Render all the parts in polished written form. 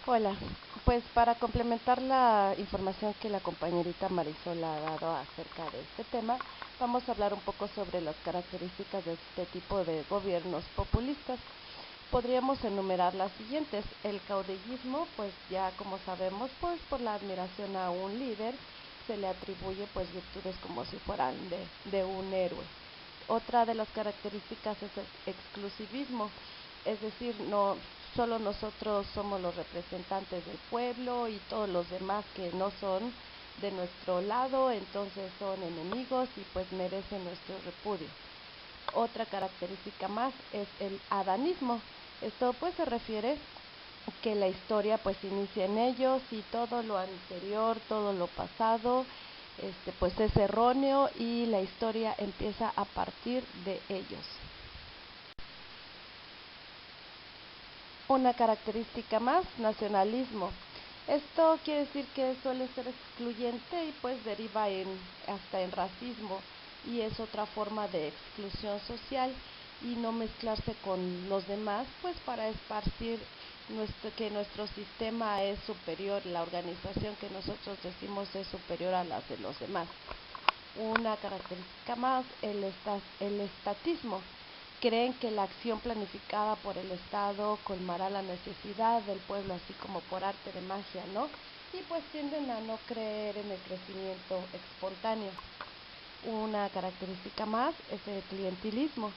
Hola, pues para complementar la información que la compañerita Marisol ha dado acerca de este tema, vamos a hablar un poco sobre las características de este tipo de gobiernos populistas. Podríamos enumerar las siguientes. El caudillismo, pues ya como sabemos, pues por la admiración a un líder, se le atribuye pues virtudes como si fueran de un héroe. Otra de las características es el exclusivismo, es decir, no solo nosotros somos los representantes del pueblo y todos los demás que no son de nuestro lado, entonces son enemigos y pues merecen nuestro repudio. Otra característica más es el adanismo. Esto pues se refiere que la historia pues inicia en ellos y todo lo anterior, todo lo pasado, pues es erróneo y la historia empieza a partir de ellos. Una característica más, nacionalismo. Esto quiere decir que suele ser excluyente y pues deriva hasta en racismo y es otra forma de exclusión social y no mezclarse con los demás pues para esparcir que nuestro sistema es superior, la organización que nosotros decimos es superior a las de los demás. Una característica más, el estatismo. Creen que la acción planificada por el Estado colmará la necesidad del pueblo, así como por arte de magia, ¿no? Y pues tienden a no creer en el crecimiento espontáneo. Una característica más es el clientelismo.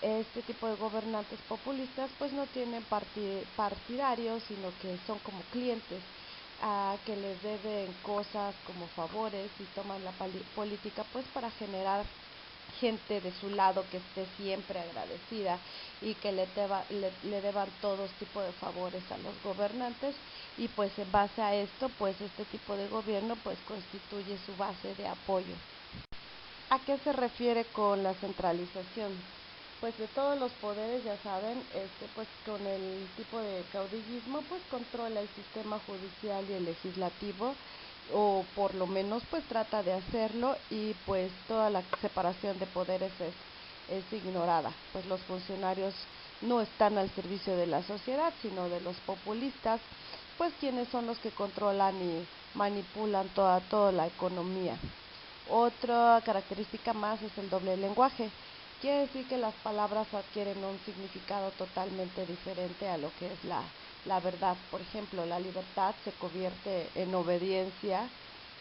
Este tipo de gobernantes populistas pues no tienen partidarios, sino que son como clientes que les deben cosas como favores y toman la política pues para generar gente de su lado que esté siempre agradecida y que le deban todos tipo de favores a los gobernantes y pues en base a esto pues este tipo de gobierno pues constituye su base de apoyo. ¿A qué se refiere con la centralización? Pues de todos los poderes, ya saben, pues con el tipo de caudillismo, pues controla el sistema judicial y el legislativo, o por lo menos pues trata de hacerlo y pues toda la separación de poderes es ignorada, pues los funcionarios no están al servicio de la sociedad, sino de los populistas, pues quienes son los que controlan y manipulan toda la economía. Otra característica más es el doble lenguaje. Quiere decir que las palabras adquieren un significado totalmente diferente a lo que es la verdad. Por ejemplo, la libertad se convierte en obediencia,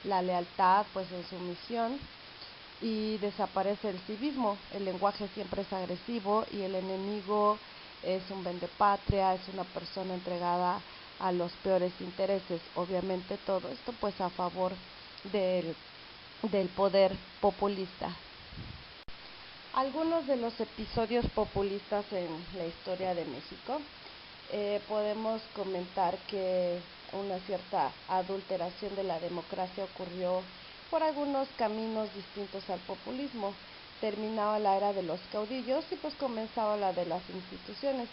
la lealtad pues en sumisión y desaparece el civismo. El lenguaje siempre es agresivo y el enemigo es un vendepatria, es una persona entregada a los peores intereses. Obviamente todo esto pues a favor del del poder populista. Algunos de los episodios populistas en la historia de México, podemos comentar que una cierta adulteración de la democracia ocurrió por algunos caminos distintos al populismo. Terminaba la era de los caudillos y pues comenzaba la de las instituciones.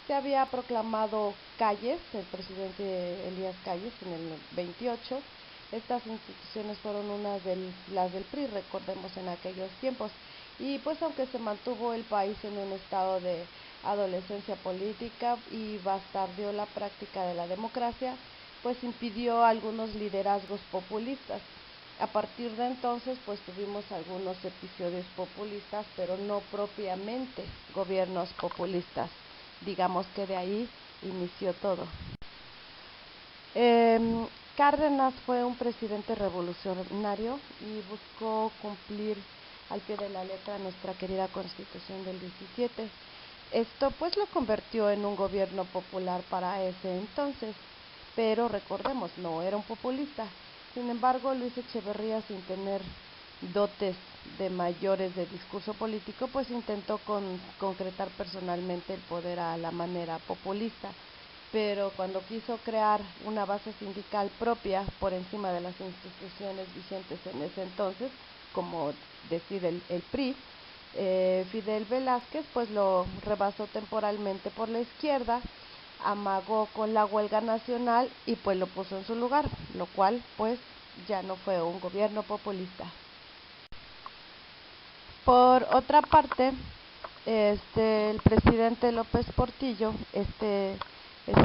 Se había proclamado Calles, el presidente Elías Calles, en el 28. Estas instituciones fueron las del PRI, recordemos en aquellos tiempos. Y pues aunque se mantuvo el país en un estado de adolescencia política y bastardeó la práctica de la democracia, pues impidió algunos liderazgos populistas. A partir de entonces, pues tuvimos algunos episodios populistas, pero no propiamente gobiernos populistas. Digamos que de ahí inició todo. Cárdenas fue un presidente revolucionario y buscó cumplir al pie de la letra nuestra querida Constitución del 17. Esto pues lo convirtió en un gobierno popular para ese entonces, pero recordemos, no era un populista. Sin embargo, Luis Echeverría, sin tener dotes de mayores de discurso político, pues intentó concretar personalmente el poder a la manera populista, pero cuando quiso crear una base sindical propia por encima de las instituciones vigentes en ese entonces, como decir el PRI, Fidel Velázquez pues lo rebasó temporalmente por la izquierda, amagó con la huelga nacional y pues lo puso en su lugar, lo cual pues ya no fue un gobierno populista. Por otra parte, el presidente López Portillo,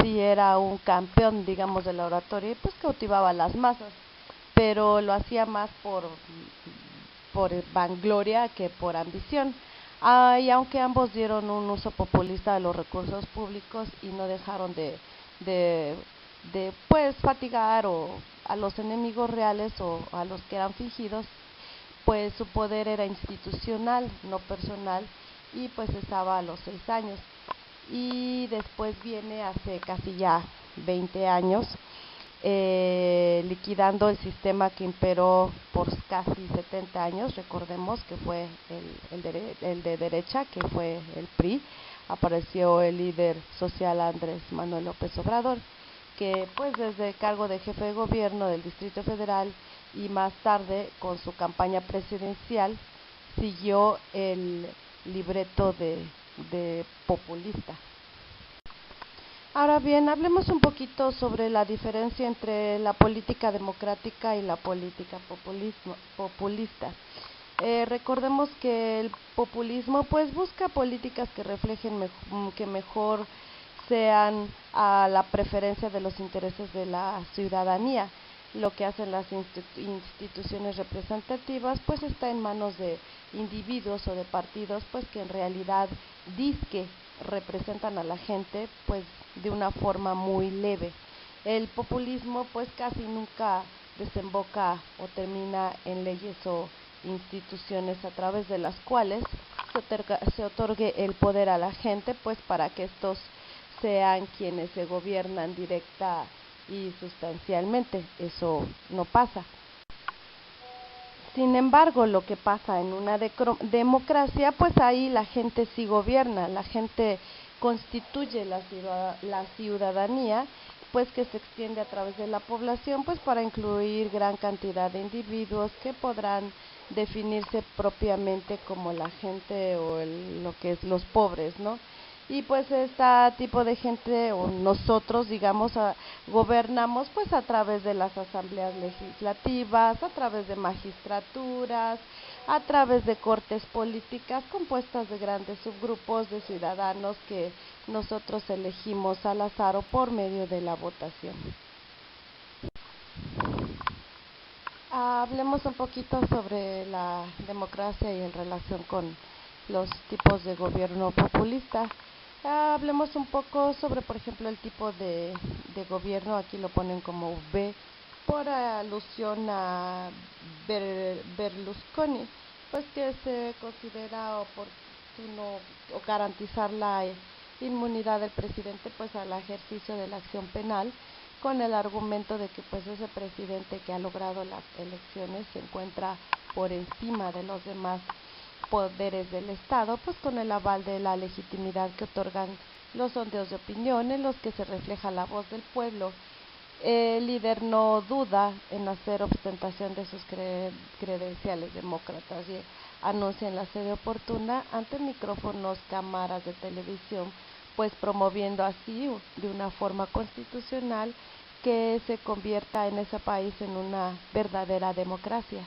sí era un campeón, digamos, de la oratoria y pues cautivaba a las masas, pero lo hacía más por vangloria que por ambición. Y aunque ambos dieron un uso populista de los recursos públicos y no dejaron de, pues fatigar a los enemigos reales o a los que eran fingidos, pues su poder era institucional, no personal, y pues estaba a los 6 años. Y después viene hace casi ya 20 años, liquidando el sistema que imperó por casi 70 años. Recordemos que fue el de derecha, que fue el PRI. Apareció el líder social Andrés Manuel López Obrador, que pues desde el cargo de jefe de gobierno del Distrito Federal y más tarde con su campaña presidencial siguió el libreto de populista. Ahora bien, hablemos un poquito sobre la diferencia entre la política democrática y la política populista. Recordemos que el populismo pues busca políticas que reflejen que mejor sean a la preferencia de los intereses de la ciudadanía. Lo que hacen las instituciones representativas pues está en manos de individuos o de partidos pues que en realidad dizque representan a la gente pues de una forma muy leve. El populismo pues casi nunca desemboca o termina en leyes o instituciones a través de las cuales se otorgue el poder a la gente pues para que estos sean quienes se gobiernan directa y sustancialmente. Eso no pasa. Sin embargo, lo que pasa en una democracia, pues ahí la gente sí gobierna, la gente constituye la ciudadanía, pues que se extiende a través de la población, pues para incluir gran cantidad de individuos que podrán definirse propiamente como la gente o lo que es los pobres, ¿no? Y pues este tipo de gente o nosotros digamos gobernamos pues a través de las asambleas legislativas, a través de magistraturas, a través de cortes políticas compuestas de grandes subgrupos de ciudadanos que nosotros elegimos al azar o por medio de la votación. Hablemos un poquito sobre la democracia y en relación con los tipos de gobierno populista. Hablemos un poco sobre, por ejemplo, el tipo de gobierno. Aquí lo ponen como B por alusión a Berlusconi, pues que se considera oportuno o garantizar la inmunidad del presidente pues al ejercicio de la acción penal, con el argumento de que pues ese presidente que ha logrado las elecciones se encuentra por encima de los demás poderes del Estado, pues con el aval de la legitimidad que otorgan los sondeos de opinión en los que se refleja la voz del pueblo. El líder no duda en hacer ostentación de sus credenciales demócratas y anuncia en la sede oportuna ante micrófonos, cámaras de televisión, pues promoviendo así de una forma constitucional que se convierta en ese país en una verdadera democracia.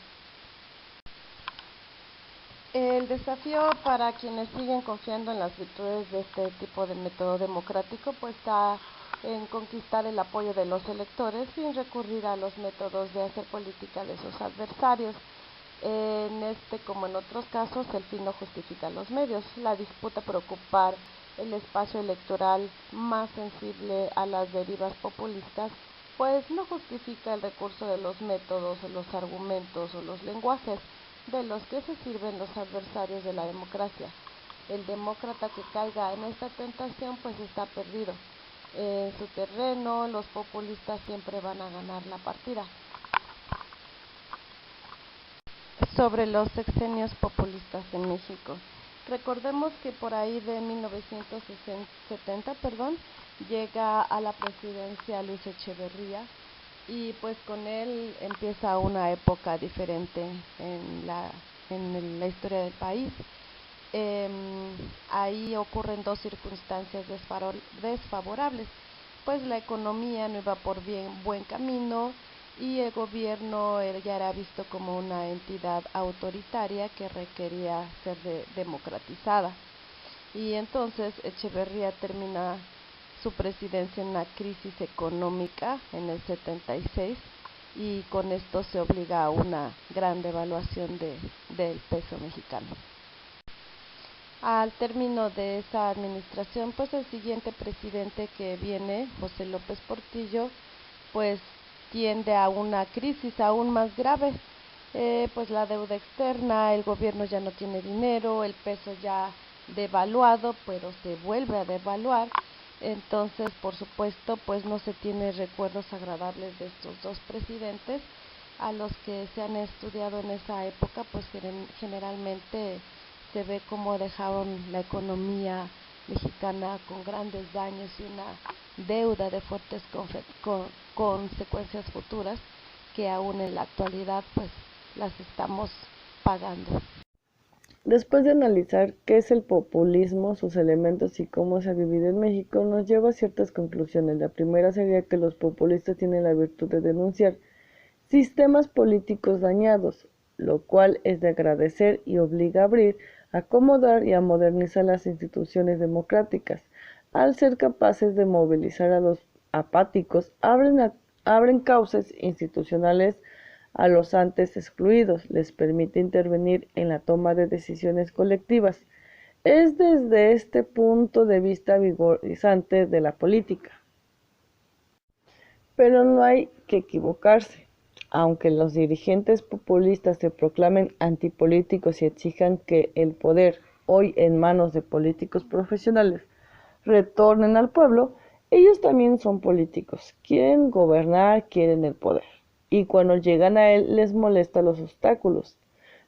El desafío para quienes siguen confiando en las virtudes de este tipo de método democrático pues está en conquistar el apoyo de los electores sin recurrir a los métodos de hacer política de sus adversarios. En este, como en otros casos, el fin no justifica los medios. La disputa por ocupar el espacio electoral más sensible a las derivas populistas pues no justifica el recurso de los métodos o los argumentos o los lenguajes de los que se sirven los adversarios de la democracia. El demócrata que caiga en esta tentación pues está perdido. En su terreno los populistas siempre van a ganar la partida. Sobre los sexenios populistas en México. Recordemos que por ahí de 1970, llega a la presidencia Luis Echeverría y pues con él empieza una época diferente en la historia del país. Ahí ocurren dos circunstancias desfavorables, pues la economía no iba por buen camino y el gobierno ya era visto como una entidad autoritaria que requería ser democratizada. Y entonces Echeverría termina su presidencia en una crisis económica en el 76 y con esto se obliga a una gran devaluación del peso mexicano. Al término de esa administración, pues el siguiente presidente que viene, José López Portillo, pues tiende a una crisis aún más grave, pues la deuda externa, el gobierno ya no tiene dinero, el peso ya devaluado, pero se vuelve a devaluar. Entonces, por supuesto, pues no se tiene recuerdos agradables de estos dos presidentes, a los que se han estudiado en esa época, pues generalmente se ve cómo dejaron la economía mexicana con grandes daños y una deuda de fuertes consecuencias futuras que aún en la actualidad pues las estamos pagando. Después de analizar qué es el populismo, sus elementos y cómo se ha vivido en México, nos lleva a ciertas conclusiones. La primera sería que los populistas tienen la virtud de denunciar sistemas políticos dañados, lo cual es de agradecer y obliga a abrir, acomodar y a modernizar las instituciones democráticas. Al ser capaces de movilizar a los apáticos, abren cauces institucionales a los antes excluidos, les permite intervenir en la toma de decisiones colectivas. Es desde este punto de vista vigorizante de la política. Pero no hay que equivocarse. Aunque los dirigentes populistas se proclamen antipolíticos y exijan que el poder, hoy en manos de políticos profesionales, retornen al pueblo, ellos también son políticos, quieren gobernar, quieren el poder, y cuando llegan a él les molesta los obstáculos.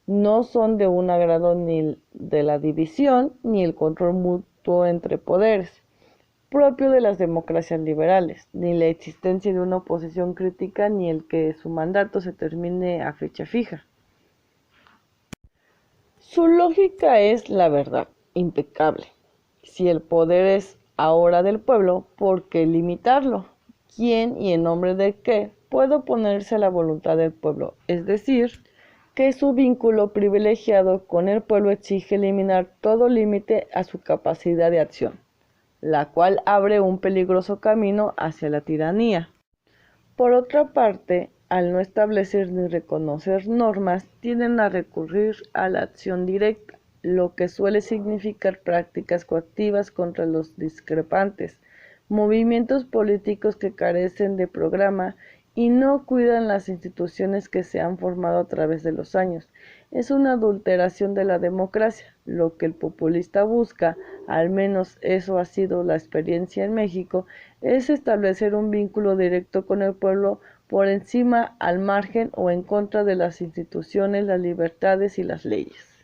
No son de un agrado ni de la división ni el control mutuo entre poderes, propio de las democracias liberales, ni la existencia de una oposición crítica, ni el que su mandato se termine a fecha fija. Su lógica es la verdad, impecable. Si el poder es ahora del pueblo, ¿por qué limitarlo? ¿Quién y en nombre de qué puede oponerse a la voluntad del pueblo? Es decir, que su vínculo privilegiado con el pueblo exige eliminar todo límite a su capacidad de acción, la cual abre un peligroso camino hacia la tiranía. Por otra parte, al no establecer ni reconocer normas, tienden a recurrir a la acción directa, lo que suele significar prácticas coactivas contra los discrepantes, movimientos políticos que carecen de programa y no cuidan las instituciones que se han formado a través de los años. Es una adulteración de la democracia. Lo que el populista busca, al menos eso ha sido la experiencia en México, es establecer un vínculo directo con el pueblo por encima, al margen o en contra de las instituciones, las libertades y las leyes.